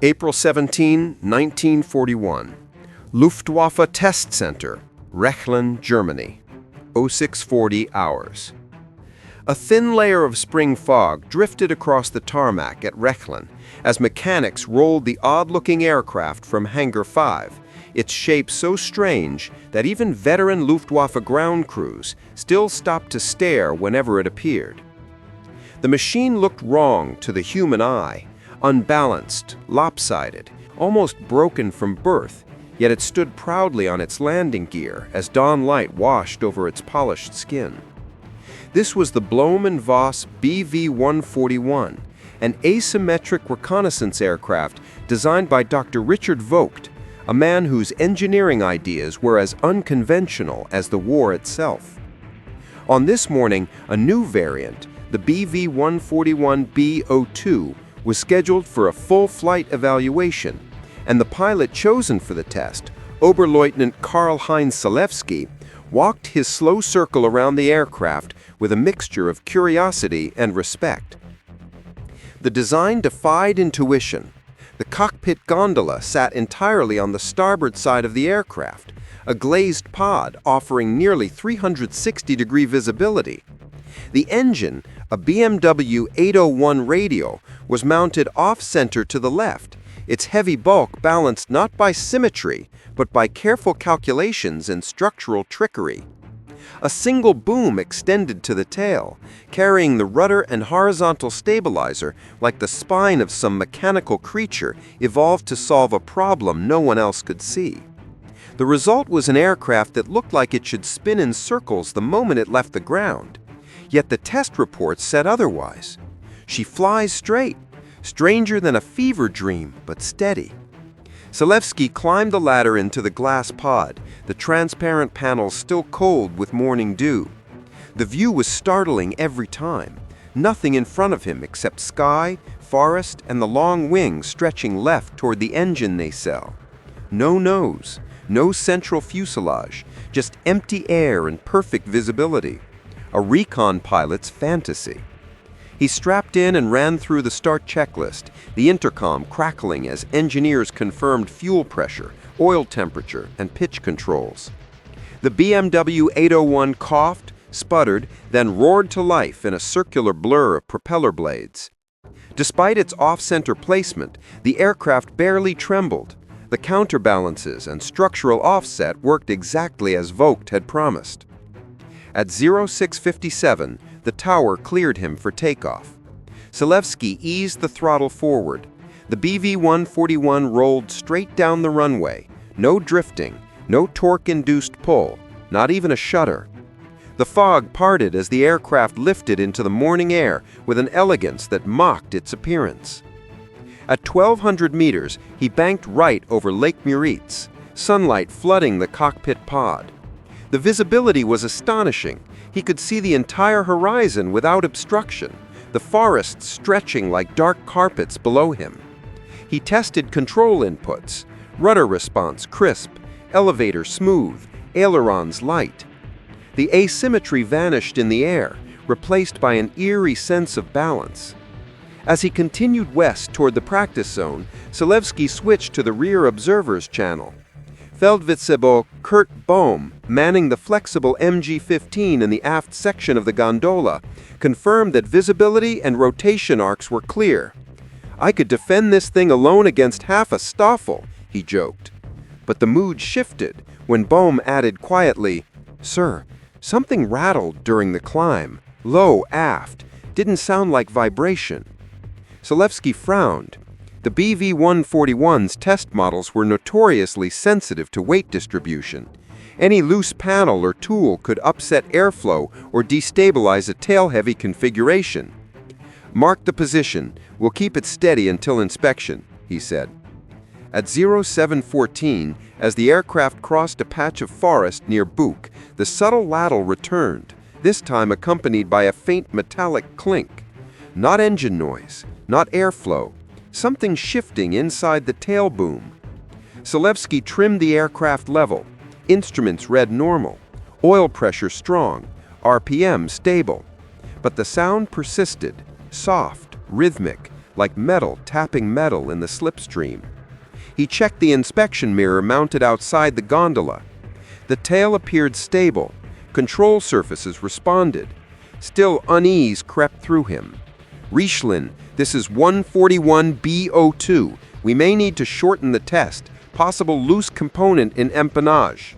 April 17, 1941. Luftwaffe Test Center, Rechlin, Germany. 0640 hours. A thin layer of spring fog drifted across the tarmac at Rechlin as mechanics rolled the odd-looking aircraft from Hangar 5, its shape so strange that even veteran Luftwaffe ground crews still stopped to stare whenever it appeared. The machine looked wrong to the human eye, unbalanced, lopsided, almost broken from birth, yet it stood proudly on its landing gear as dawn light washed over its polished skin. This was the Blohm Voss BV 141, an asymmetric reconnaissance aircraft designed by Dr. Richard Vogt, a man whose engineering ideas were as unconventional as the war itself. On this morning, a new variant, the BV 141B02, was scheduled for a full flight evaluation, and the pilot chosen for the test, Oberleutnant Karl-Heinz Selewski, walked his slow circle around the aircraft with a mixture of curiosity and respect. The design defied intuition. The cockpit gondola sat entirely on the starboard side of the aircraft, a glazed pod offering nearly 360-degree visibility. The engine, a BMW 801 radial, was mounted off-center to the left, its heavy bulk balanced not by symmetry, but by careful calculations and structural trickery. A single boom extended to the tail, carrying the rudder and horizontal stabilizer like the spine of some mechanical creature evolved to solve a problem no one else could see. The result was an aircraft that looked like it should spin in circles the moment it left the ground. Yet the test reports said otherwise. She flies straight, stranger than a fever dream, but steady. Selewski climbed the ladder into the glass pod, the transparent panels still cold with morning dew. The view was startling every time. Nothing in front of him except sky, forest, and the long wings stretching left toward the engine nacelle. No nose, no central fuselage, just empty air and perfect visibility. A recon pilot's fantasy. He strapped in and ran through the start checklist, the intercom crackling as engineers confirmed fuel pressure, oil temperature, and pitch controls. The BMW 801 coughed, sputtered, then roared to life in a circular blur of propeller blades. Despite its off-center placement, the aircraft barely trembled. The counterbalances and structural offset worked exactly as Vogt had promised. At 0657, the tower cleared him for takeoff. Selewski eased the throttle forward. The BV-141 rolled straight down the runway. No drifting, no torque-induced pull, not even a shudder. The fog parted as the aircraft lifted into the morning air with an elegance that mocked its appearance. At 1,200 meters, he banked right over Lake Müritz, sunlight flooding the cockpit pod. The visibility was astonishing. He could see the entire horizon without obstruction, the forests stretching like dark carpets below him. He tested control inputs, rudder response crisp, elevator smooth, ailerons light. The asymmetry vanished in the air, replaced by an eerie sense of balance. As he continued west toward the practice zone, Selewski switched to the rear observers channel. Feldwebel Kurt Bohm, manning the flexible MG-15 in the aft section of the gondola, confirmed that visibility and rotation arcs were clear. "I could defend this thing alone against half a Stoffel," he joked. But the mood shifted when Bohm added quietly, "Sir, something rattled during the climb, low aft, didn't sound like vibration." Selewski frowned. The BV-141's test models were notoriously sensitive to weight distribution. Any loose panel or tool could upset airflow or destabilize a tail-heavy configuration. "Mark the position. We'll keep it steady until inspection," he said. At 0714, as the aircraft crossed a patch of forest near Buch, the subtle rattle returned, this time accompanied by a faint metallic clink. Not engine noise, not airflow, something shifting inside the tail boom. Selewski trimmed the aircraft level. Instruments read normal. Oil pressure strong. RPM stable. But the sound persisted, soft, rhythmic, like metal tapping metal in the slipstream. He checked the inspection mirror mounted outside the gondola. The tail appeared stable. Control surfaces responded. Still, unease crept through him. Rechlin, this is 141BO2. We may need to shorten the test. Possible loose component in empennage.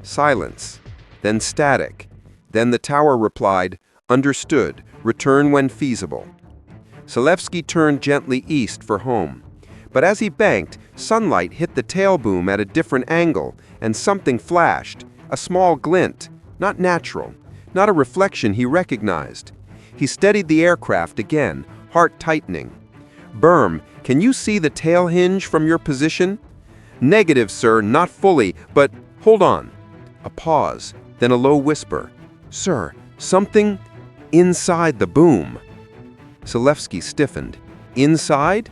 Silence. Then static. Then the tower replied, understood, return when feasible. Selewski turned gently east for home. But as he banked, sunlight hit the tail boom at a different angle, and something flashed, a small glint, not natural, not a reflection he recognized. He steadied the aircraft again, heart tightening. Berm, can you see the tail hinge from your position? Negative, sir, not fully, but hold on. A pause, then a low whisper. Sir, something inside the boom. Selewski stiffened. Inside?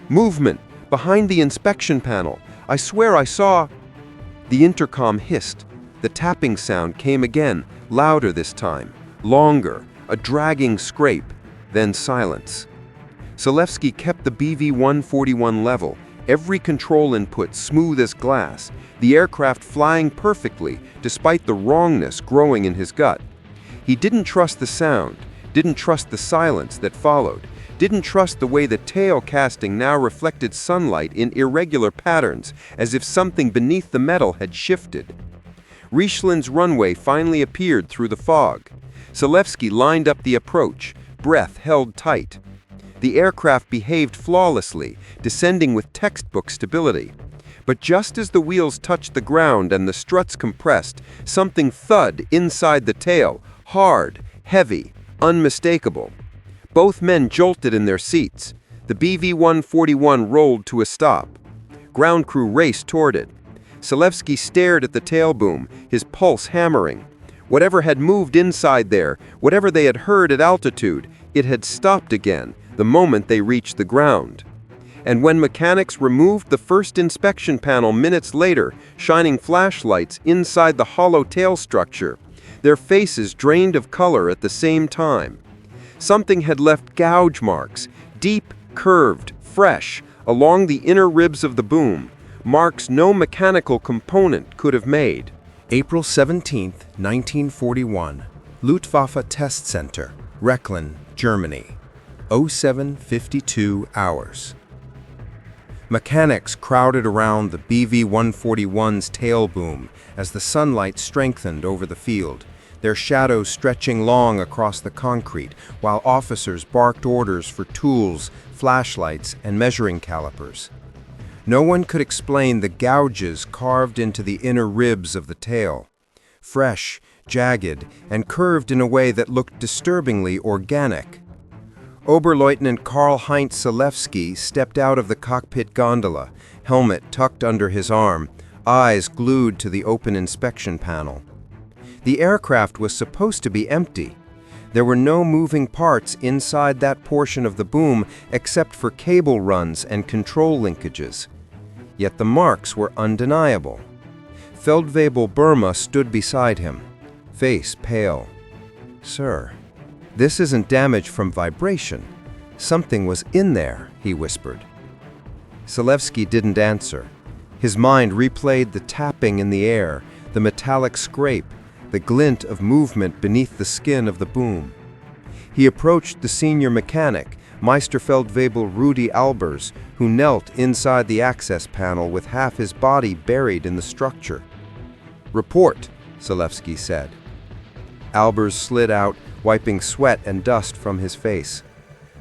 Movement, behind the inspection panel. I swear I saw... The intercom hissed. The tapping sound came again, louder this time, longer, a dragging scrape, then silence. Selewski kept the BV-141 level, every control input smooth as glass, the aircraft flying perfectly despite the wrongness growing in his gut. He didn't trust the sound, didn't trust the silence that followed, didn't trust the way the tail casting now reflected sunlight in irregular patterns, as if something beneath the metal had shifted. Rechlin's runway finally appeared through the fog. Selewski lined up the approach, breath held tight. The aircraft behaved flawlessly, descending with textbook stability. But just as the wheels touched the ground and the struts compressed, something thud inside the tail, hard, heavy, unmistakable. Both men jolted in their seats. The BV-141 rolled to a stop. Ground crew raced toward it. Selewski stared at the tail boom, his pulse hammering. Whatever had moved inside there, whatever they had heard at altitude, it had stopped again the moment they reached the ground. And when mechanics removed the first inspection panel minutes later, shining flashlights inside the hollow tail structure, their faces drained of color at the same time. Something had left gouge marks, deep, curved, fresh, along the inner ribs of the boom, marks no mechanical component could have made. April 17, 1941, Luftwaffe Test Center, Rechlin, Germany, 07:52 hours. Mechanics crowded around the BV-141's tail boom as the sunlight strengthened over the field, their shadows stretching long across the concrete, while officers barked orders for tools, flashlights, and measuring calipers. No one could explain the gouges carved into the inner ribs of the tail, fresh, jagged, and curved in a way that looked disturbingly organic. Oberleutnant Karl-Heinz Selewski stepped out of the cockpit gondola, helmet tucked under his arm, eyes glued to the open inspection panel. The aircraft was supposed to be empty. There were no moving parts inside that portion of the boom except for cable runs and control linkages. Yet the marks were undeniable. Feldwebel Burma stood beside him, face pale. "Sir, this isn't damage from vibration. Something was in there," he whispered. Selewski didn't answer. His mind replayed the tapping in the air, the metallic scrape, the glint of movement beneath the skin of the boom. He approached the senior mechanic, Meisterfeldwebel Rudi Albers, who knelt inside the access panel with half his body buried in the structure. "Report," Selewski said. Albers slid out, wiping sweat and dust from his face.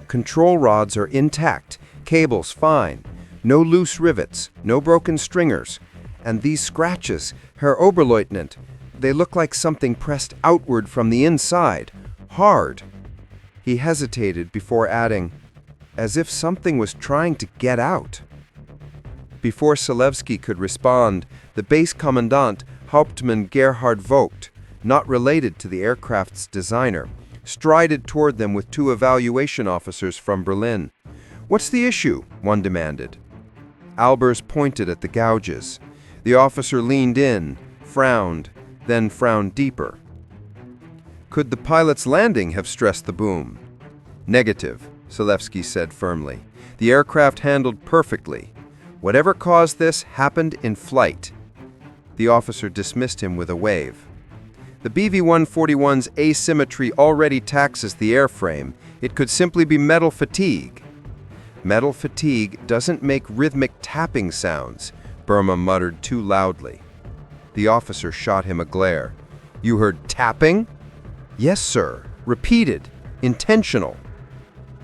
"Control rods are intact, cables fine, no loose rivets, no broken stringers. And these scratches, Herr Oberleutnant, they look like something pressed outward from the inside, hard." He hesitated before adding, "as if something was trying to get out." Before Selewski could respond, the base commandant, Hauptmann Gerhard Vogt, not related to the aircraft's designer, strided toward them with two evaluation officers from Berlin. "What's the issue?" one demanded. Albers pointed at the gouges. The officer leaned in, frowned, then frowned deeper. "Could the pilot's landing have stressed the boom?" "Negative," Selewski said firmly. "The aircraft handled perfectly. Whatever caused this happened in flight." The officer dismissed him with a wave. "The BV-141's asymmetry already taxes the airframe. It could simply be metal fatigue." "Metal fatigue doesn't make rhythmic tapping sounds," Burma muttered too loudly. The officer shot him a glare. "You heard tapping?" "Yes, sir. Repeated. Intentional."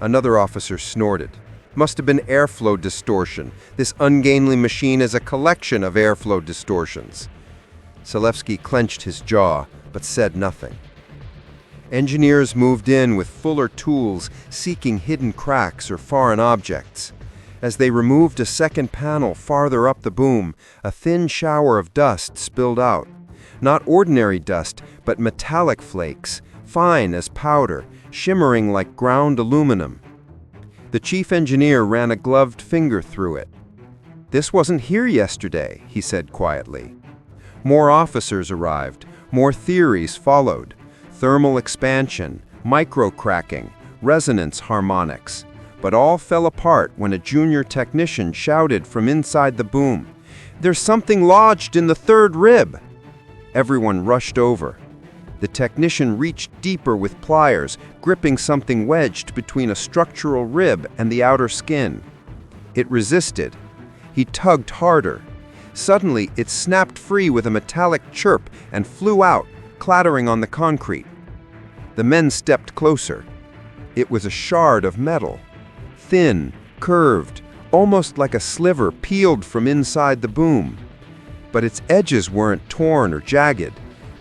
Another officer snorted. "Must have been airflow distortion. This ungainly machine is a collection of airflow distortions." Selewski clenched his jaw, but said nothing. Engineers moved in with fuller tools, seeking hidden cracks or foreign objects. As they removed a second panel farther up the boom, a thin shower of dust spilled out. Not ordinary dust, but metallic flakes, fine as powder, shimmering like ground aluminum. The chief engineer ran a gloved finger through it. "This wasn't here yesterday," he said quietly. More officers arrived, more theories followed. Thermal expansion, micro-cracking, resonance harmonics. But all fell apart when a junior technician shouted from inside the boom, "There's something lodged in the third rib!" Everyone rushed over. The technician reached deeper with pliers, gripping something wedged between a structural rib and the outer skin. It resisted. He tugged harder. Suddenly, it snapped free with a metallic chirp and flew out, clattering on the concrete. The men stepped closer. It was a shard of metal. Thin, curved, almost like a sliver peeled from inside the boom. But its edges weren't torn or jagged.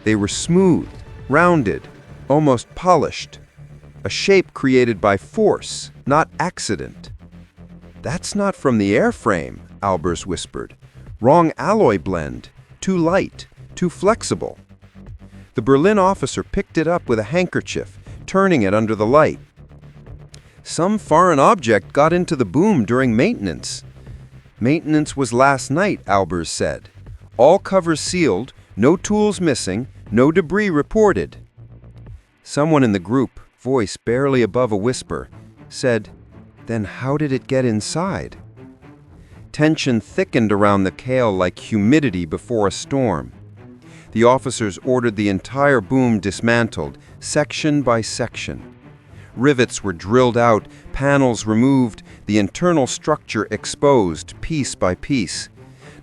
They were smooth, rounded, almost polished. A shape created by force, not accident. "That's not from the airframe," Albers whispered. "Wrong alloy blend. Too light, too flexible." The Berlin officer picked it up with a handkerchief, turning it under the light. "Some foreign object got into the boom during maintenance." "Maintenance was last night," Albers said. "All covers sealed, no tools missing, no debris reported." Someone in the group, voice barely above a whisper, said, "Then how did it get inside?" Tension thickened around the cale like humidity before a storm. The officers ordered the entire boom dismantled, section by section. Rivets were drilled out, panels removed, the internal structure exposed piece by piece.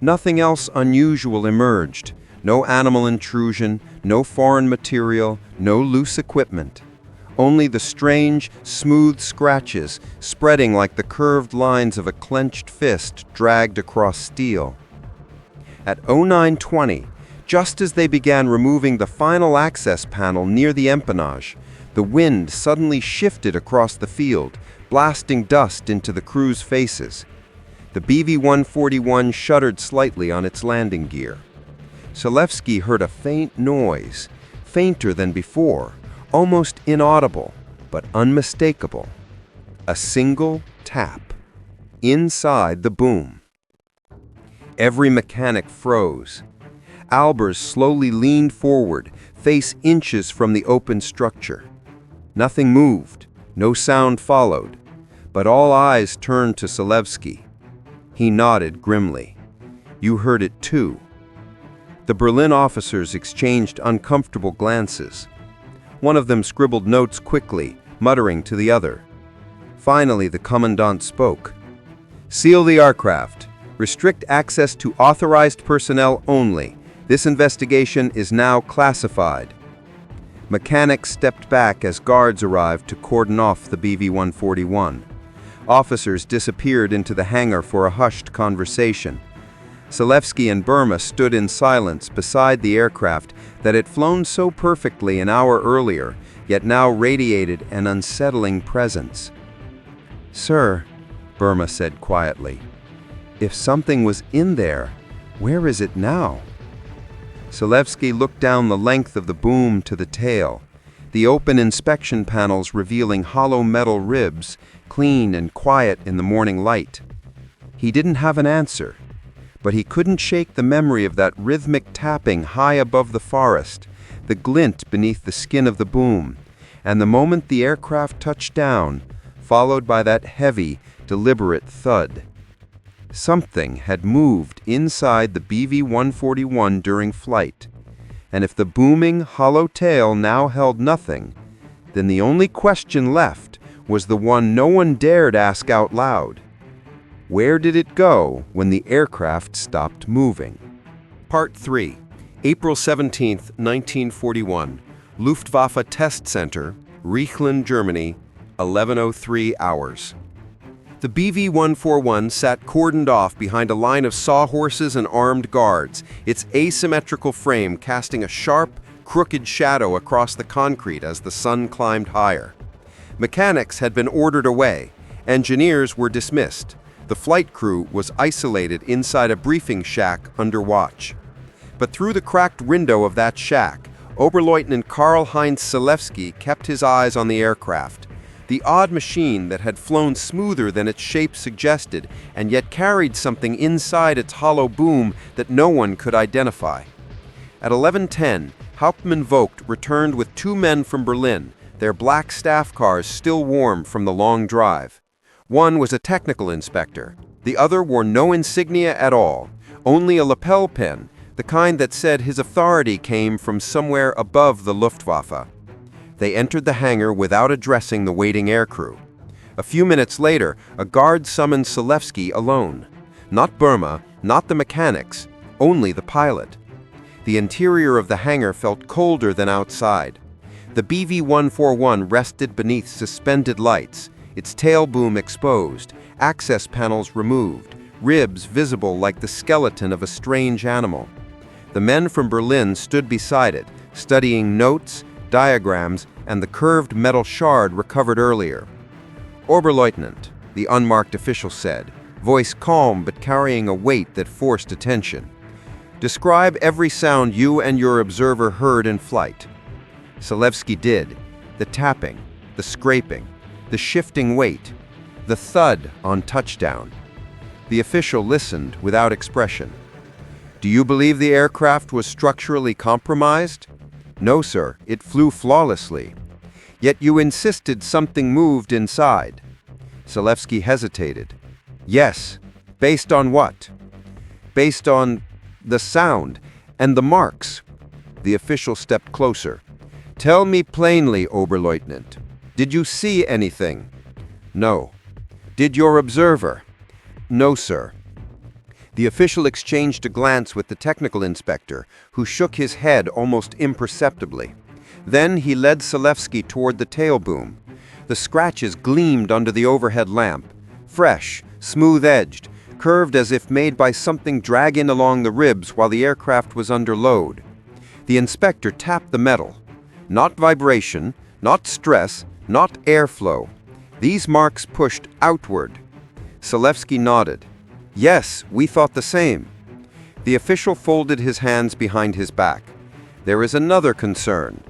Nothing else unusual emerged. No animal intrusion, no foreign material, no loose equipment. Only the strange, smooth scratches, spreading like the curved lines of a clenched fist dragged across steel. At 09:20, just as they began removing the final access panel near the empennage, the wind suddenly shifted across the field, blasting dust into the crew's faces. The BV-141 shuddered slightly on its landing gear. Selewski heard a faint noise, fainter than before, almost inaudible, but unmistakable. A single tap. Inside the boom. Every mechanic froze. Albers slowly leaned forward, face inches from the open structure. Nothing moved, no sound followed, but all eyes turned to Selewski. He nodded grimly. "You heard it too." The Berlin officers exchanged uncomfortable glances. One of them scribbled notes quickly, muttering to the other. Finally, the commandant spoke. "Seal the aircraft. Restrict access to authorized personnel only. This investigation is now classified." Mechanics stepped back as guards arrived to cordon off the BV-141. Officers disappeared into the hangar for a hushed conversation. Selewski and Burma stood in silence beside the aircraft that had flown so perfectly an hour earlier, yet now radiated an unsettling presence. "Sir," Burma said quietly, "if something was in there, where is it now?" Selewski looked down the length of the boom to the tail, the open inspection panels revealing hollow metal ribs, clean and quiet in the morning light. He didn't have an answer, but he couldn't shake the memory of that rhythmic tapping high above the forest, the glint beneath the skin of the boom, and the moment the aircraft touched down, followed by that heavy, deliberate thud. Something had moved inside the BV-141 during flight, and if the booming, hollow tail now held nothing, then the only question left was the one no one dared ask out loud. Where did it go when the aircraft stopped moving? Part 3. April 17, 1941. Luftwaffe Test Center, Rechlin, Germany, 11:03 hours. The BV-141 sat cordoned off behind a line of sawhorses and armed guards, its asymmetrical frame casting a sharp, crooked shadow across the concrete as the sun climbed higher. Mechanics had been ordered away. Engineers were dismissed. The flight crew was isolated inside a briefing shack under watch. But through the cracked window of that shack, Oberleutnant Karl-Heinz Selewski kept his eyes on the aircraft. The odd machine that had flown smoother than its shape suggested, and yet carried something inside its hollow boom that no one could identify. At 11:10, Hauptmann Vogt returned with 2 men from Berlin, their black staff cars still warm from the long drive. One was a technical inspector. The other wore no insignia at all, only a lapel pin, the kind that said his authority came from somewhere above the Luftwaffe. They entered the hangar without addressing the waiting aircrew. A few minutes later, a guard summoned Selewski alone. Not Burma, not the mechanics, only the pilot. The interior of the hangar felt colder than outside. The BV-141 rested beneath suspended lights, its tail boom exposed, access panels removed, ribs visible like the skeleton of a strange animal. The men from Berlin stood beside it, studying notes, diagrams, and the curved metal shard recovered earlier. Oberleutnant, the unmarked official said, voice calm but carrying a weight that forced attention. Describe every sound you and your observer heard in flight. Selewski did. The tapping, the scraping, the shifting weight, the thud on touchdown. The official listened without expression. Do you believe the aircraft was structurally compromised? No, sir, it flew flawlessly. Yet you insisted something moved inside. Selewski hesitated. Yes, based on what? Based on the sound and the marks. The official stepped closer. Tell me plainly, Oberleutnant. Did you see anything? No. Did your observer? No, sir. The official exchanged a glance with the technical inspector, who shook his head almost imperceptibly. Then he led Selewski toward the tail boom. The scratches gleamed under the overhead lamp, fresh, smooth-edged, curved as if made by something dragging along the ribs while the aircraft was under load. The inspector tapped the metal. Not vibration, not stress, not airflow. These marks pushed outward. Selewski nodded. Yes, we thought the same. The official folded his hands behind his back. There is another concern.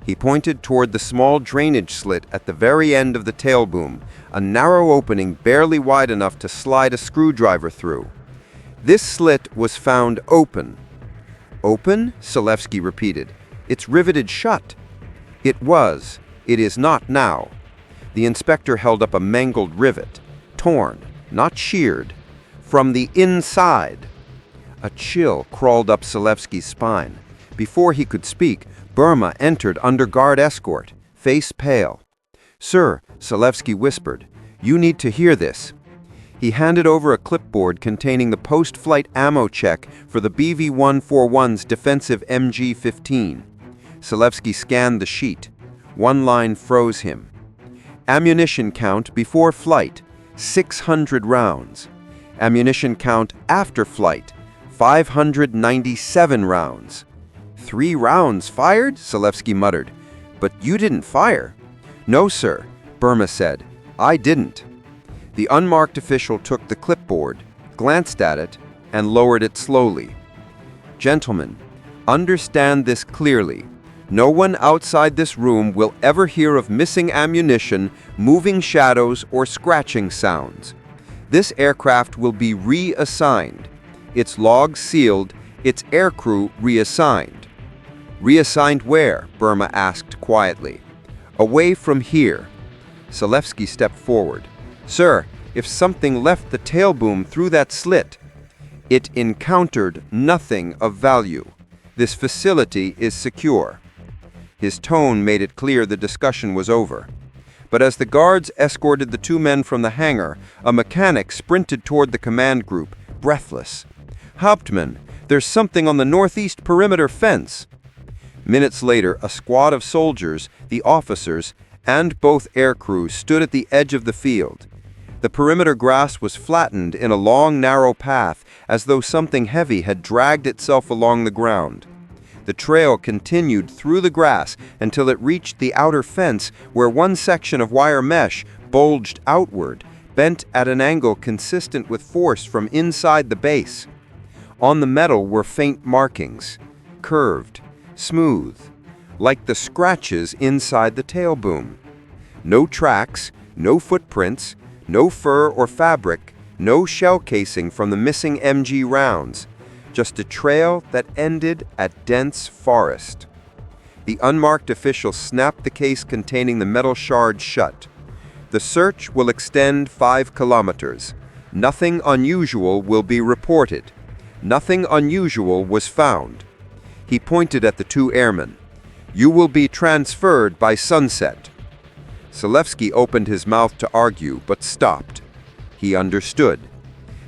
He pointed toward the small drainage slit at the very end of the tail boom, a narrow opening barely wide enough to slide a screwdriver through. This slit was found open. Open? Selewski repeated. It's riveted shut. It was. It is not now. The inspector held up a mangled rivet, torn, not sheared, from the inside. A chill crawled up Selewski's spine. Before he could speak, Burma entered under guard escort, face pale. Sir, Selewski whispered, you need to hear this. He handed over a clipboard containing the post-flight ammo check for the BV-141's defensive MG-15. Selewski scanned the sheet. One line froze him. Ammunition count before flight, 600 rounds. Ammunition count after flight, 597 rounds. 3 rounds fired? Selewski muttered. But you didn't fire. No, sir, Burma said. I didn't. The unmarked official took the clipboard, glanced at it, and lowered it slowly. Gentlemen, understand this clearly. No one outside this room will ever hear of missing ammunition, moving shadows, or scratching sounds. This aircraft will be reassigned. Its logs sealed, its aircrew reassigned. Reassigned where? Burma asked quietly. Away from here. Selewski stepped forward. "Sir, if something left the tail boom through that slit, it encountered nothing of value. This facility is secure." His tone made it clear the discussion was over. But as the guards escorted the two men from the hangar, a mechanic sprinted toward the command group, breathless. "Hauptmann, there's something on the northeast perimeter fence." Minutes later, a squad of soldiers, the officers, and both aircrew stood at the edge of the field. The perimeter grass was flattened in a long, narrow path, as though something heavy had dragged itself along the ground. The trail continued through the grass until it reached the outer fence, where one section of wire mesh bulged outward, bent at an angle consistent with force from inside the base. On the metal were faint markings, curved, smooth, like the scratches inside the tail boom. No tracks, no footprints, no fur or fabric, no shell casing from the missing MG rounds. Just a trail that ended at dense forest. The unmarked official snapped the case containing the metal shard shut. "The search will extend 5 kilometers. Nothing unusual will be reported. Nothing unusual was found." He pointed at the two airmen. "You will be transferred by sunset." Selewski opened his mouth to argue, but stopped. He understood.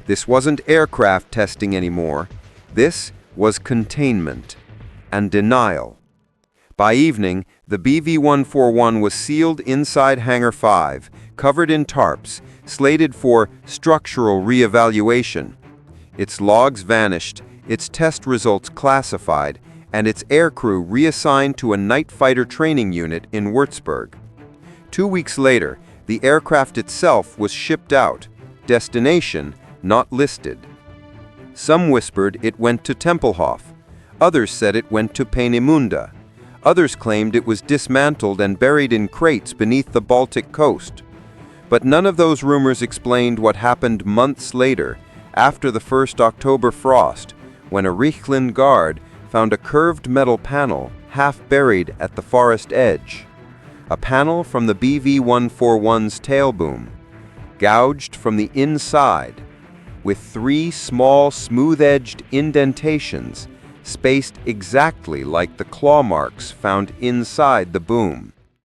This wasn't aircraft testing anymore. This was containment and denial. By evening, the BV-141 was sealed inside Hangar 5, covered in tarps, slated for structural reevaluation. Its logs vanished, its test results classified, and its aircrew reassigned to a night fighter training unit in Würzburg. 2 weeks later, the aircraft itself was shipped out, destination not listed. Some whispered it went to Tempelhof. Others said it went to Peenemünde. Others claimed it was dismantled and buried in crates beneath the Baltic coast. But none of those rumors explained what happened months later, after the first October frost, when a Rechlin guard found a curved metal panel half buried at the forest edge. A panel from the BV-141's tail boom, gouged from the inside, with 3 small smooth-edged indentations spaced exactly like the claw marks found inside the boom.